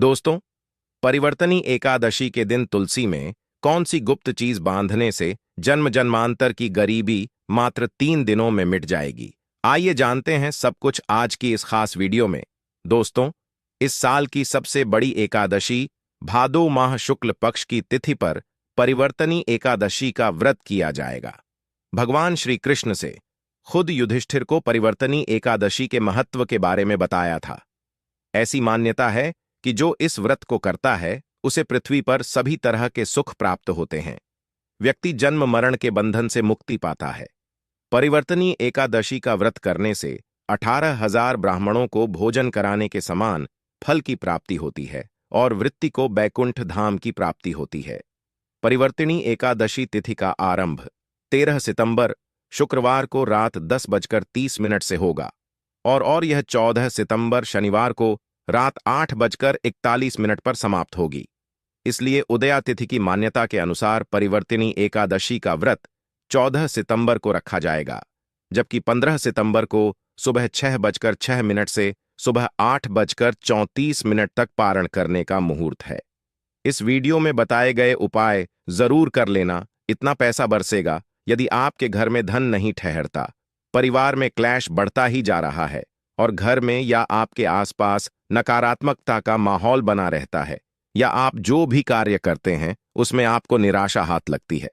दोस्तों, परिवर्तनी एकादशी के दिन तुलसी में कौन सी गुप्त चीज बांधने से जन्म जन्मांतर की गरीबी मात्र 3 दिनों में मिट जाएगी? आइए जानते हैं सब कुछ आज की इस खास वीडियो में। दोस्तों, इस साल की सबसे बड़ी एकादशी भादो माह शुक्ल पक्ष की तिथि पर परिवर्तनी एकादशी का व्रत किया जाएगा। भगवान श्री कृष्ण से खुद युधिष्ठिर को परिवर्तनी एकादशी के महत्व के बारे में बताया था। ऐसी मान्यता है कि जो इस व्रत को करता है उसे पृथ्वी पर सभी तरह के सुख प्राप्त होते हैं। व्यक्ति जन्म मरण के बंधन से मुक्ति पाता है। परिवर्तनी एकादशी का व्रत करने से 18,000 ब्राह्मणों को भोजन कराने के समान फल की प्राप्ति होती है और वृत्ति को बैकुंठ धाम की प्राप्ति होती है। परिवर्तनी एकादशी तिथि का आरंभ 13 सितंबर शुक्रवार को रात 10:30 से होगा और यह 14 सितंबर शनिवार को रात 8:41 पर समाप्त होगी। इसलिए उदया तिथि की मान्यता के अनुसार परिवर्तनी एकादशी का व्रत 14 सितंबर को रखा जाएगा, जबकि 15 सितंबर को सुबह 6:06 से सुबह 8:34 तक पारण करने का मुहूर्त है। इस वीडियो में बताए गए उपाय जरूर कर लेना, इतना पैसा बरसेगा। यदि आपके घर में धन नहीं ठहरता, परिवार में क्लैश बढ़ता ही जा रहा है और घर में या आपके आसपास नकारात्मकता का माहौल बना रहता है, या आप जो भी कार्य करते हैं उसमें आपको निराशा हाथ लगती है,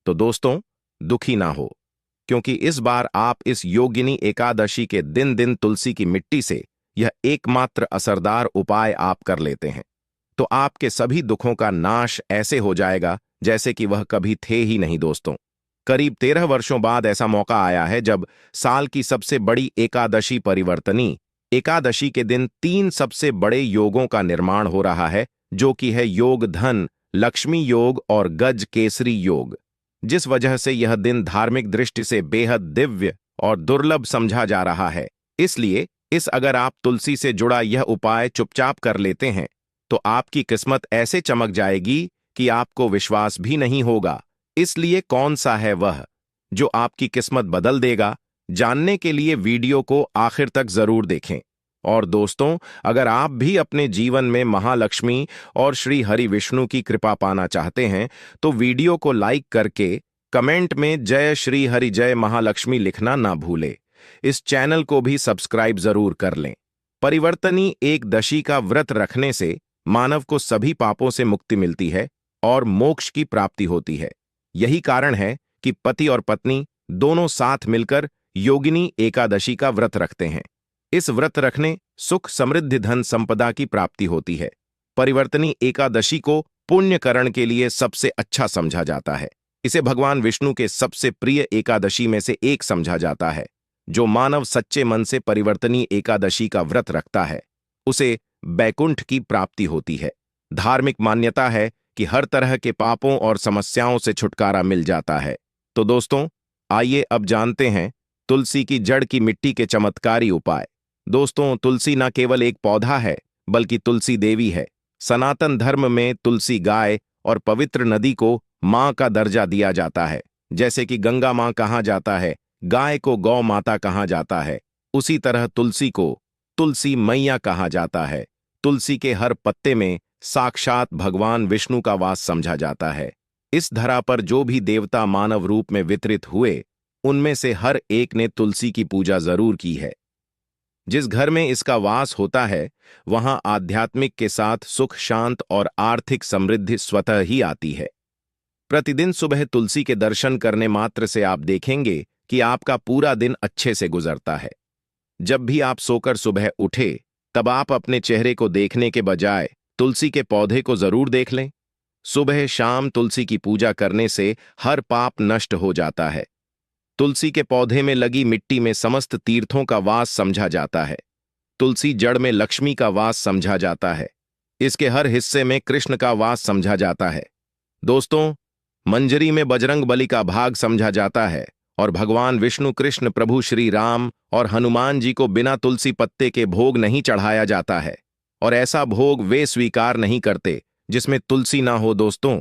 तो दोस्तों दुखी ना हो, क्योंकि इस बार आप इस योगिनी एकादशी के दिन तुलसी की मिट्टी से यह एकमात्र असरदार उपाय आप कर लेते हैं, तो आपके सभी दुखों का नाश ऐसे हो जाएगा जैसे कि वह कभी थे ही नहीं। दोस्तों, करीब 13 वर्षों बाद ऐसा मौका आया है जब साल की सबसे बड़ी एकादशी परिवर्तनी एकादशी के दिन 3 सबसे बड़े योगों का निर्माण हो रहा है, जो कि है योग धन, लक्ष्मी योग और गज केसरी योग, जिस वजह से यह दिन धार्मिक दृष्टि से बेहद दिव्य और दुर्लभ समझा जा रहा है। इसलिए अगर आप तुलसी से जुड़ा यह उपाय चुपचाप कर लेते हैं तो आपकी किस्मत ऐसे चमक जाएगी कि आपको विश्वास भी नहीं होगा। इसलिए कौन सा है वह जो आपकी किस्मत बदल देगा? जानने के लिए वीडियो को आखिर तक जरूर देखें। और दोस्तों, अगर आप भी अपने जीवन में महालक्ष्मी और श्री हरि विष्णु की कृपा पाना चाहते हैं तो वीडियो को लाइक करके कमेंट में जय श्री हरि जय महालक्ष्मी लिखना ना भूले। इस चैनल को भी सब्सक्राइब जरूर कर लें। परिवर्तनी एकदशी का व्रत रखने से मानव को सभी पापों से मुक्ति मिलती है और मोक्ष की प्राप्ति होती है। यही कारण है कि पति और पत्नी दोनों साथ मिलकर योगिनी एकादशी का व्रत रखते हैं। इस व्रत रखने सुख समृद्धि धन संपदा की प्राप्ति होती है। परिवर्तनी एकादशी को पुण्यकरण के लिए सबसे अच्छा समझा जाता है। इसे भगवान विष्णु के सबसे प्रिय एकादशी में से एक समझा जाता है। जो मानव सच्चे मन से परिवर्तनी एकादशी का व्रत रखता है उसे बैकुंठ की प्राप्ति होती है। धार्मिक मान्यता है कि हर तरह के पापों और समस्याओं से छुटकारा मिल जाता है। तो दोस्तों, आइए अब जानते हैं तुलसी की जड़ की मिट्टी के चमत्कारी उपाय। दोस्तों, तुलसी न केवल एक पौधा है बल्कि तुलसी देवी है। सनातन धर्म में तुलसी गाय और पवित्र नदी को मां का दर्जा दिया जाता है। जैसे कि गंगा मां कहा जाता है, गाय को गौ माता कहा जाता है, उसी तरह तुलसी को तुलसी मैया कहा जाता है। तुलसी के हर पत्ते में साक्षात भगवान विष्णु का वास समझा जाता है। इस धरा पर जो भी देवता मानव रूप में वितरित हुए, उनमें से हर एक ने तुलसी की पूजा जरूर की है। जिस घर में इसका वास होता है वहां आध्यात्मिक के साथ सुख शांत और आर्थिक समृद्धि स्वतः ही आती है। प्रतिदिन सुबह तुलसी के दर्शन करने मात्र से आप देखेंगे कि आपका पूरा दिन अच्छे से गुजरता है। जब भी आप सोकर सुबह उठे तब आप अपने चेहरे को देखने के बजाय तुलसी के पौधे को जरूर देख लें। सुबह शाम तुलसी की पूजा करने से हर पाप नष्ट हो जाता है। तुलसी के पौधे में लगी मिट्टी में समस्त तीर्थों का वास समझा जाता है। तुलसी जड़ में लक्ष्मी का वास समझा जाता है। इसके हर हिस्से में कृष्ण का वास समझा जाता है। दोस्तों, मंजरी में बजरंग बली का भाग समझा जाता है और भगवान विष्णु, कृष्ण, प्रभु श्री राम और हनुमान जी को बिना तुलसी पत्ते के भोग नहीं चढ़ाया जाता है, और ऐसा भोग वे स्वीकार नहीं करते जिसमें तुलसी ना हो। दोस्तों,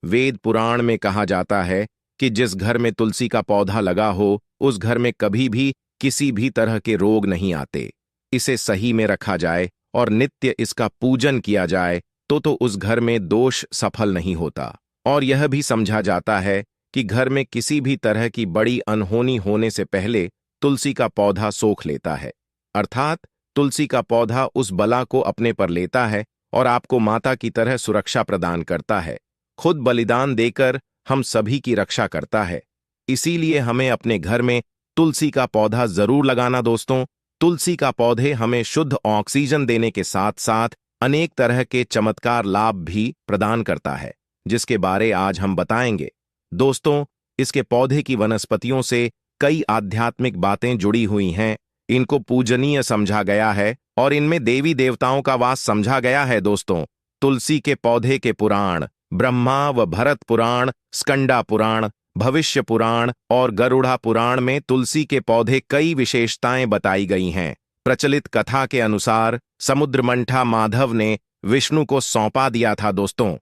वेद पुराण में कहा जाता है कि जिस घर में तुलसी का पौधा लगा हो उस घर में कभी भी किसी भी तरह के रोग नहीं आते। इसे सही में रखा जाए और नित्य इसका पूजन किया जाए तो उस घर में दोष सफल नहीं होता। और यह भी समझा जाता है कि घर में किसी भी तरह की बड़ी अनहोनी होने से पहले तुलसी का पौधा सोख लेता है, अर्थात तुलसी का पौधा उस बला को अपने पर लेता है और आपको माता की तरह सुरक्षा प्रदान करता है, खुद बलिदान देकर हम सभी की रक्षा करता है। इसीलिए हमें अपने घर में तुलसी का पौधा जरूर लगाना दोस्तों। तुलसी का पौधे हमें शुद्ध ऑक्सीजन देने के साथ साथ अनेक तरह के चमत्कार लाभ भी प्रदान करता है, जिसके बारे आज हम बताएंगे। दोस्तों, इसके पौधे की वनस्पतियों से कई आध्यात्मिक बातें जुड़ी हुई हैं, इनको पूजनीय समझा गया है और इनमें देवी देवताओं का वास समझा गया है दोस्तों। तुलसी के पौधे के पुराण ब्रह्मा व भरत पुराण, स्कंदा पुराण, भविष्य पुराण और गरुड़ा पुराण में तुलसी के पौधे कई विशेषताएं बताई गई हैं। प्रचलित कथा के अनुसार समुद्रमंथा माधव ने विष्णु को सौंपा दिया था दोस्तों।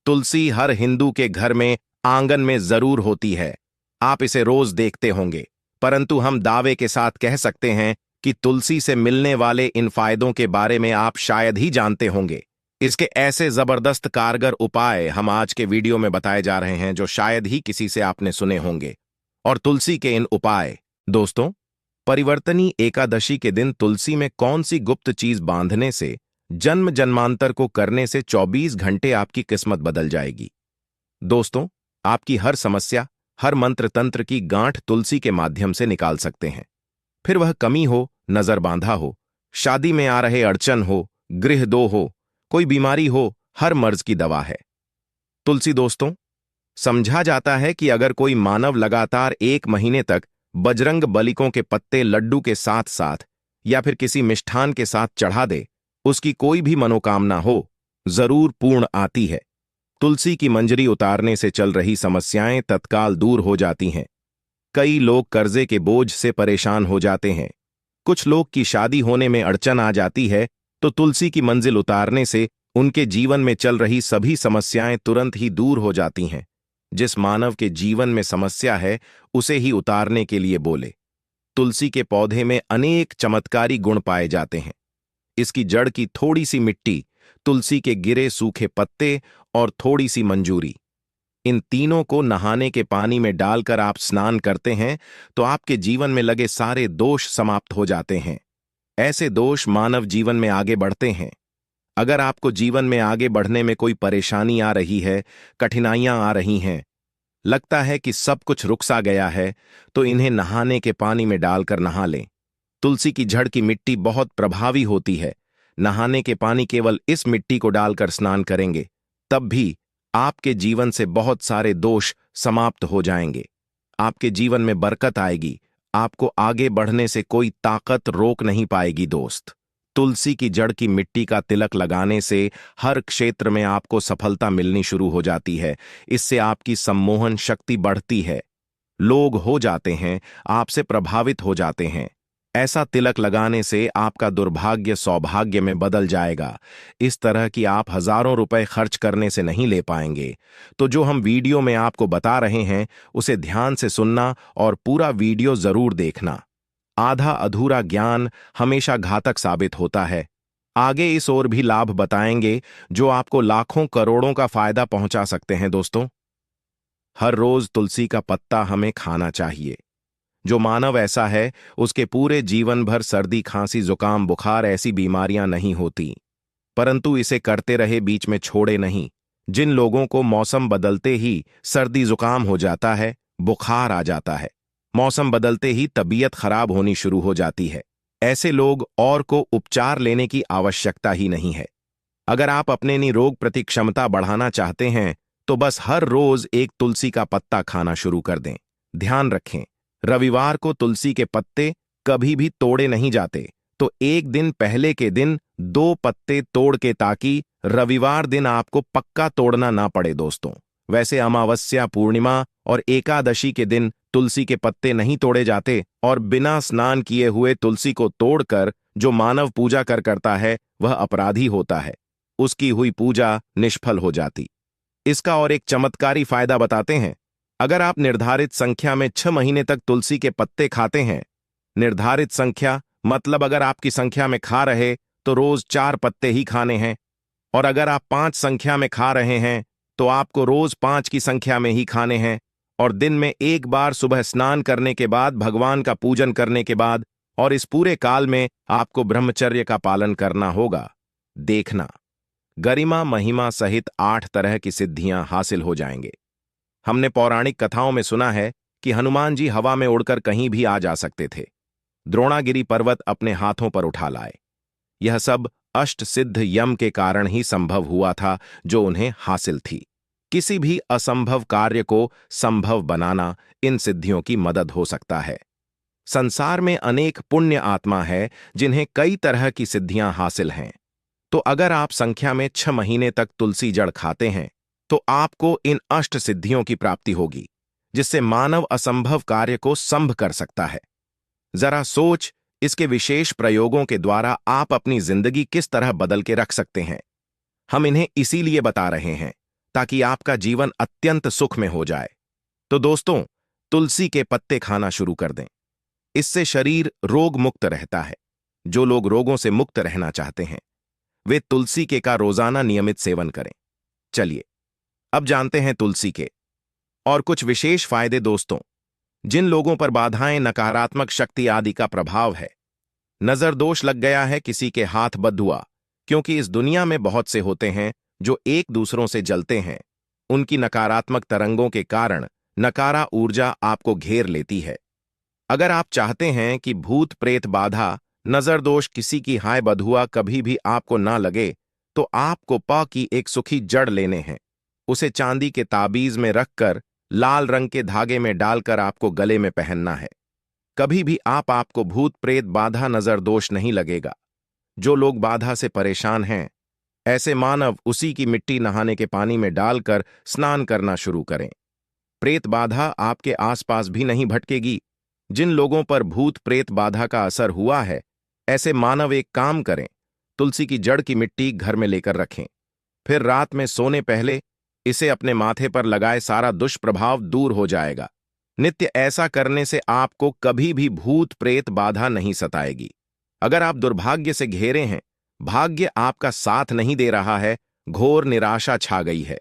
तुलसी हर हिंदू के घर में आंगन में जरूर होती है, आप इसे रोज देखते होंगे, परंतु हम दावे के साथ कह सकते हैं कि तुलसी से मिलने वाले इन फायदों के बारे में आप शायद ही जानते होंगे। इसके ऐसे जबरदस्त कारगर उपाय हम आज के वीडियो में बताए जा रहे हैं जो शायद ही किसी से आपने सुने होंगे। और तुलसी के इन उपाय दोस्तों, परिवर्तनी एकादशी के दिन तुलसी में कौन सी गुप्त चीज बांधने से जन्म जन्मांतर को करने से 24 घंटे आपकी किस्मत बदल जाएगी। दोस्तों, आपकी हर समस्या, हर मंत्र तंत्र की गांठ तुलसी के माध्यम से निकाल सकते हैं। फिर वह कमी हो, नजर बांधा हो, शादी में आ रहे अड़चन हो, गृह दो हो, कोई बीमारी हो, हर मर्ज की दवा है तुलसी दोस्तों। समझा जाता है कि अगर कोई मानव लगातार 1 महीने तक बजरंग बलिकों के पत्ते लड्डू के साथ साथ या फिर किसी मिष्ठान के साथ चढ़ा दे, उसकी कोई भी मनोकामना हो जरूर पूर्ण आती है। तुलसी की मंजरी उतारने से चल रही समस्याएं तत्काल दूर हो जाती हैं। कई लोग कर्जे के बोझ से परेशान हो जाते हैं, कुछ लोग की शादी होने में अड़चन आ जाती है, तो तुलसी की मंजिल उतारने से उनके जीवन में चल रही सभी समस्याएं तुरंत ही दूर हो जाती हैं। जिस मानव के जीवन में समस्या है उसे ही उतारने के लिए बोले। तुलसी के पौधे में अनेक चमत्कारी गुण पाए जाते हैं। इसकी जड़ की थोड़ी सी मिट्टी, तुलसी के गिरे सूखे पत्ते और थोड़ी सी मंजूरी, इन तीनों को नहाने के पानी में डालकर आप स्नान करते हैं तो आपके जीवन में लगे सारे दोष समाप्त हो जाते हैं। ऐसे दोष मानव जीवन में आगे बढ़ते हैं। अगर आपको जीवन में आगे बढ़ने में कोई परेशानी आ रही है, कठिनाइयां आ रही हैं, लगता है कि सब कुछ रुक सा गया है, तो इन्हें नहाने के पानी में डालकर नहा लें। तुलसी की जड़ की मिट्टी बहुत प्रभावी होती है। नहाने के पानी केवल इस मिट्टी को डालकर स्नान करेंगे, तब भी आपके जीवन से बहुत सारे दोष समाप्त हो जाएंगे। आपके जीवन में बरकत आएगी, आपको आगे बढ़ने से कोई ताकत रोक नहीं पाएगी दोस्त। तुलसी की जड़ की मिट्टी का तिलक लगाने से हर क्षेत्र में आपको सफलता मिलनी शुरू हो जाती है। इससे आपकी सम्मोहन शक्ति बढ़ती है, लोग हो जाते हैं, आपसे प्रभावित हो जाते हैं। ऐसा तिलक लगाने से आपका दुर्भाग्य सौभाग्य में बदल जाएगा। इस तरह की आप हजारों रुपए खर्च करने से नहीं ले पाएंगे। तो जो हम वीडियो में आपको बता रहे हैं उसे ध्यान से सुनना और पूरा वीडियो जरूर देखना। आधा अधूरा ज्ञान हमेशा घातक साबित होता है। आगे इस ओर भी लाभ बताएंगे जो आपको लाखों करोड़ों का फायदा पहुंचा सकते हैं दोस्तों। हर रोज तुलसी का पत्ता हमें खाना चाहिए। जो मानव ऐसा है उसके पूरे जीवन भर सर्दी, खांसी, जुकाम, बुखार ऐसी बीमारियां नहीं होती, परंतु इसे करते रहे, बीच में छोड़े नहीं। जिन लोगों को मौसम बदलते ही सर्दी जुकाम हो जाता है, बुखार आ जाता है, मौसम बदलते ही तबीयत खराब होनी शुरू हो जाती है, ऐसे लोग और को उपचार लेने की आवश्यकता ही नहीं है। अगर आप अपने निरोग प्रति क्षमता बढ़ाना चाहते हैं तो बस हर रोज एक तुलसी का पत्ता खाना शुरू कर दें। ध्यान रखें, रविवार को तुलसी के पत्ते कभी भी तोड़े नहीं जाते, तो एक दिन पहले के दिन 2 पत्ते तोड़ के, ताकि रविवार दिन आपको पक्का तोड़ना ना पड़े दोस्तों। वैसे अमावस्या, पूर्णिमा और एकादशी के दिन तुलसी के पत्ते नहीं तोड़े जाते, और बिना स्नान किए हुए तुलसी को तोड़कर जो मानव पूजा करता है वह अपराधी होता है, उसकी हुई पूजा निष्फल हो जाती। इसका और एक चमत्कारी फायदा बताते हैं। अगर आप निर्धारित संख्या में 6 महीने तक तुलसी के पत्ते खाते हैं, निर्धारित संख्या मतलब अगर आपकी संख्या में खा रहे तो रोज 4 पत्ते ही खाने हैं, और अगर आप 5 संख्या में खा रहे हैं तो आपको रोज 5 की संख्या में ही खाने हैं, और दिन में एक बार सुबह स्नान करने के बाद, भगवान का पूजन करने के बाद, और इस पूरे काल में आपको ब्रह्मचर्य का पालन करना होगा। देखना, गरिमा महिमा सहित 8 तरह की सिद्धियां हासिल हो जाएंगे। हमने पौराणिक कथाओं में सुना है कि हनुमान जी हवा में उड़कर कहीं भी आ जा सकते थे, द्रोणागिरी पर्वत अपने हाथों पर उठा लाए। यह सब अष्ट सिद्ध यम के कारण ही संभव हुआ था, जो उन्हें हासिल थी। किसी भी असंभव कार्य को संभव बनाना इन सिद्धियों की मदद हो सकता है। संसार में अनेक पुण्य आत्मा है जिन्हें कई तरह की सिद्धियां हासिल हैं। तो अगर आप संख्या में 6 महीने तक तुलसी जड़ खाते हैं तो आपको इन अष्ट सिद्धियों की प्राप्ति होगी, जिससे मानव असंभव कार्य को संभ कर सकता है। जरा सोच, इसके विशेष प्रयोगों के द्वारा आप अपनी जिंदगी किस तरह बदल के रख सकते हैं। हम इन्हें इसीलिए बता रहे हैं ताकि आपका जीवन अत्यंत सुख में हो जाए। तो दोस्तों, तुलसी के पत्ते खाना शुरू कर दें। इससे शरीर रोग मुक्त रहता है। जो लोग रोगों से मुक्त रहना चाहते हैं वे तुलसी के का रोजाना नियमित सेवन करें। चलिए अब जानते हैं तुलसी के और कुछ विशेष फायदे। दोस्तों, जिन लोगों पर बाधाएं, नकारात्मक शक्ति आदि का प्रभाव है, नजर दोष लग गया है, किसी के हाथ बद हुआ, क्योंकि इस दुनिया में बहुत से होते हैं जो एक दूसरों से जलते हैं। उनकी नकारात्मक तरंगों के कारण नकारा ऊर्जा आपको घेर लेती है। अगर आप चाहते हैं कि भूत प्रेत बाधा, नजर दोष, किसी की हाय बधुआ कभी भी आपको ना लगे, तो आपको प की एक सुखी जड़ लेने हैं। उसे चांदी के ताबीज में रखकर लाल रंग के धागे में डालकर आपको गले में पहनना है। कभी भी आपको भूत प्रेत बाधा, नजर दोष नहीं लगेगा। जो लोग बाधा से परेशान हैं, ऐसे मानव उसी की मिट्टी नहाने के पानी में डालकर स्नान करना शुरू करें। प्रेत बाधा आपके आसपास भी नहीं भटकेगी। जिन लोगों पर भूत प्रेत बाधा का असर हुआ है, ऐसे मानव एक काम करें, तुलसी की जड़ की मिट्टी घर में लेकर रखें। फिर रात में सोने पहले इसे अपने माथे पर लगाए, सारा दुष्प्रभाव दूर हो जाएगा। नित्य ऐसा करने से आपको कभी भी भूत प्रेत बाधा नहीं सताएगी। अगर आप दुर्भाग्य से घेरे हैं, भाग्य आपका साथ नहीं दे रहा है, घोर निराशा छा गई है,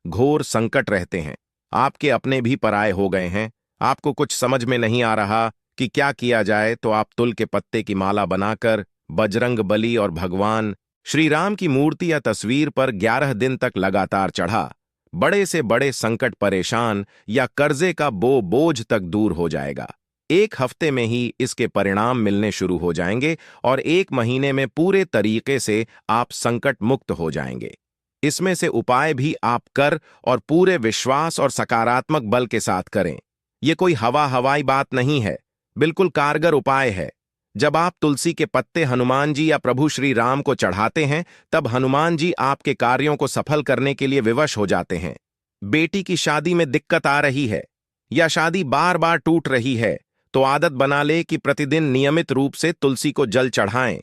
घोर संकट रहते हैं, आपके अपने भी पराये हो गए हैं, आपको कुछ समझ में नहीं आ रहा कि क्या किया जाए, तो आप तुल के पत्ते की माला बनाकर बजरंग बली और भगवान श्री राम की मूर्ति या तस्वीर पर 11 दिन तक लगातार चढ़ा, बड़े से बड़े संकट, परेशान या कर्जे का बोझ तक दूर हो जाएगा। 1 हफ्ते में ही इसके परिणाम मिलने शुरू हो जाएंगे और 1 महीने में पूरे तरीके से आप संकट मुक्त हो जाएंगे। इसमें से उपाय भी आप कर और पूरे विश्वास और सकारात्मक बल के साथ करें। ये कोई हवाई बात नहीं है, बिल्कुल कारगर उपाय है। जब आप तुलसी के पत्ते हनुमान जी या प्रभु श्री राम को चढ़ाते हैं, तब हनुमान जी आपके कार्यों को सफल करने के लिए विवश हो जाते हैं। बेटी की शादी में दिक्कत आ रही है या शादी बार बार टूट रही है, तो आदत बना ले कि प्रतिदिन नियमित रूप से तुलसी को जल चढ़ाएं।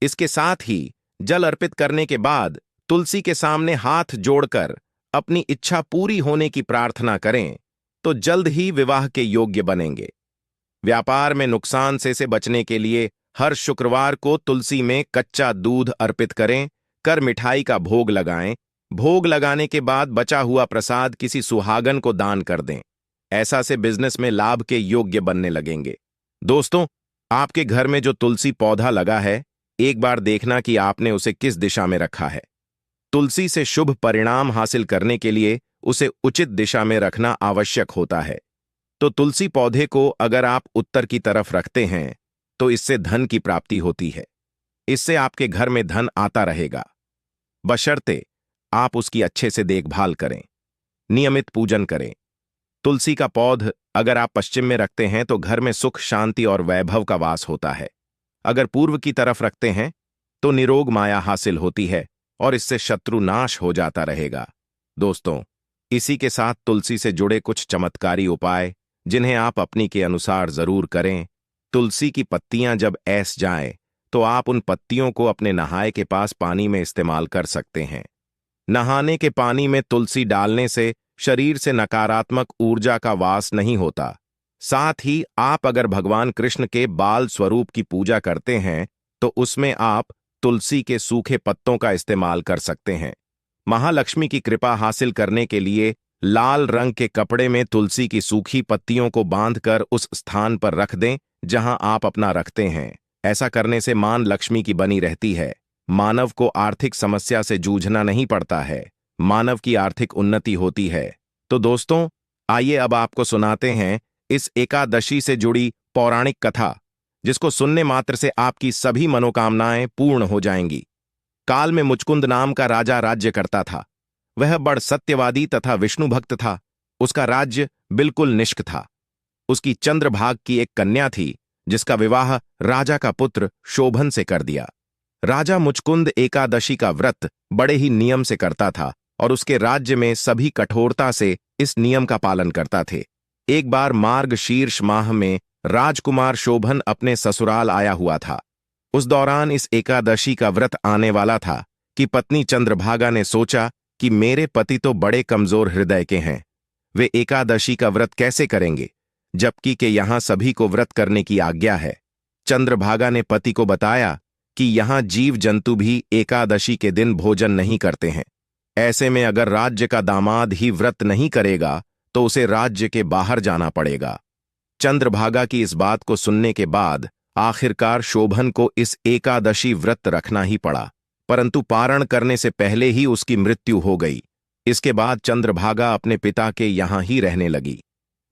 इसके साथ ही जल अर्पित करने के बाद तुलसी के सामने हाथ जोड़कर अपनी इच्छा पूरी होने की प्रार्थना करें, तो जल्द ही विवाह के योग्य बनेंगे। व्यापार में नुकसान से बचने के लिए हर शुक्रवार को तुलसी में कच्चा दूध अर्पित करें, कर मिठाई का भोग लगाएं। भोग लगाने के बाद बचा हुआ प्रसाद किसी सुहागन को दान कर दें। ऐसा से बिजनेस में लाभ के योग्य बनने लगेंगे। दोस्तों, आपके घर में जो तुलसी पौधा लगा है, एक बार देखना कि आपने उसे किस दिशा में रखा है। तुलसी से शुभ परिणाम हासिल करने के लिए उसे उचित दिशा में रखना आवश्यक होता है। तो तुलसी पौधे को अगर आप उत्तर की तरफ रखते हैं तो इससे धन की प्राप्ति होती है। इससे आपके घर में धन आता रहेगा, बशर्ते आप उसकी अच्छे से देखभाल करें, नियमित पूजन करें। तुलसी का पौध अगर आप पश्चिम में रखते हैं तो घर में सुख, शांति और वैभव का वास होता है। अगर पूर्व की तरफ रखते हैं तो निरोग माया हासिल होती है और इससे शत्रु नाश हो जाता रहेगा। दोस्तों, इसी के साथ तुलसी से जुड़े कुछ चमत्कारी उपाय जिन्हें आप अपनी के अनुसार जरूर करें। तुलसी की पत्तियां जब ऐस जाएं तो आप उन पत्तियों को अपने नहाए के पास पानी में इस्तेमाल कर सकते हैं। नहाने के पानी में तुलसी डालने से शरीर से नकारात्मक ऊर्जा का वास नहीं होता। साथ ही आप अगर भगवान कृष्ण के बाल स्वरूप की पूजा करते हैं तो उसमें आप तुलसी के सूखे पत्तों का इस्तेमाल कर सकते हैं। महालक्ष्मी की कृपा हासिल करने के लिए लाल रंग के कपड़े में तुलसी की सूखी पत्तियों को बांधकर उस स्थान पर रख दें जहां आप अपना रखते हैं। ऐसा करने से मान लक्ष्मी की बनी रहती है। मानव को आर्थिक समस्या से जूझना नहीं पड़ता है। मानव की आर्थिक उन्नति होती है। तो दोस्तों, आइए अब आपको सुनाते हैं इस एकादशी से जुड़ी पौराणिक कथा, जिसको सुनने मात्र से आपकी सभी मनोकामनाएं पूर्ण हो जाएंगी। काल में मुचकुंद नाम का राजा राज्य करता था। वह बड़ सत्यवादी तथा विष्णु भक्त था। उसका राज्य बिल्कुल निष्क था। उसकी चंद्रभाग की एक कन्या थी, जिसका विवाह राजा का पुत्र शोभन से कर दिया। राजा मुचकुंद एकादशी का व्रत बड़े ही नियम से करता था और उसके राज्य में सभी कठोरता से इस नियम का पालन करता थे। एक बार मार्गशीर्ष माह में राजकुमार शोभन अपने ससुराल आया हुआ था। उस दौरान इस एकादशी का व्रत आने वाला था कि पत्नी चंद्रभागा ने सोचा कि मेरे पति तो बड़े कमजोर हृदय के हैं, वे एकादशी का व्रत कैसे करेंगे, जबकि के यहां सभी को व्रत करने की आज्ञा है। चंद्रभागा ने पति को बताया कि यहां जीव जंतु भी एकादशी के दिन भोजन नहीं करते हैं। ऐसे में अगर राज्य का दामाद ही व्रत नहीं करेगा तो उसे राज्य के बाहर जाना पड़ेगा। चंद्रभागा की इस बात को सुनने के बाद आखिरकार शोभन को इस एकादशी व्रत रखना ही पड़ा, परंतु पारण करने से पहले ही उसकी मृत्यु हो गई। इसके बाद चंद्रभागा अपने पिता के यहां ही रहने लगी।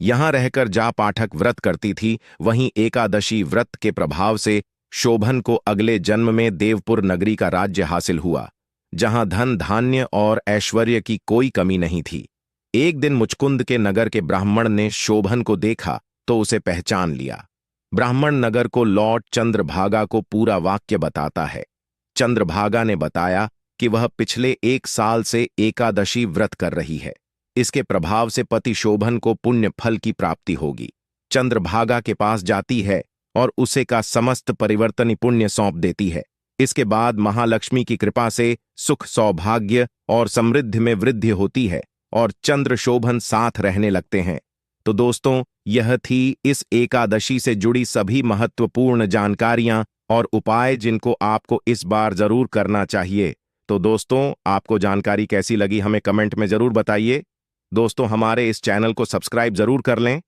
यहां रहकर जा पाठक व्रत करती थी। वहीं एकादशी व्रत के प्रभाव से शोभन को अगले जन्म में देवपुर नगरी का राज्य हासिल हुआ, जहां धन धान्य और ऐश्वर्य की कोई कमी नहीं थी। एक दिन मुचकुंद के नगर के ब्राह्मण ने शोभन को देखा तो उसे पहचान लिया। ब्राह्मण नगर को लौट चंद्रभागा को पूरा वाक्य बताता है। चंद्रभागा ने बताया कि वह पिछले 1 साल से एकादशी व्रत कर रही है। इसके प्रभाव से पति शोभन को पुण्य फल की प्राप्ति होगी। चंद्रभागा के पास जाती है और उसे का समस्त परिवर्तनी पुण्य सौंप देती है। इसके बाद महालक्ष्मी की कृपा से सुख, सौभाग्य और समृद्धि में वृद्धि होती है और चंद्र शोभन साथ रहने लगते हैं। तो दोस्तों, यह थी इस एकादशी से जुड़ी सभी महत्वपूर्ण जानकारियां और उपाय, जिनको आपको इस बार जरूर करना चाहिए। तो दोस्तों, आपको जानकारी कैसी लगी हमें कमेंट में जरूर बताइए। दोस्तों, हमारे इस चैनल को सब्सक्राइब जरूर कर लें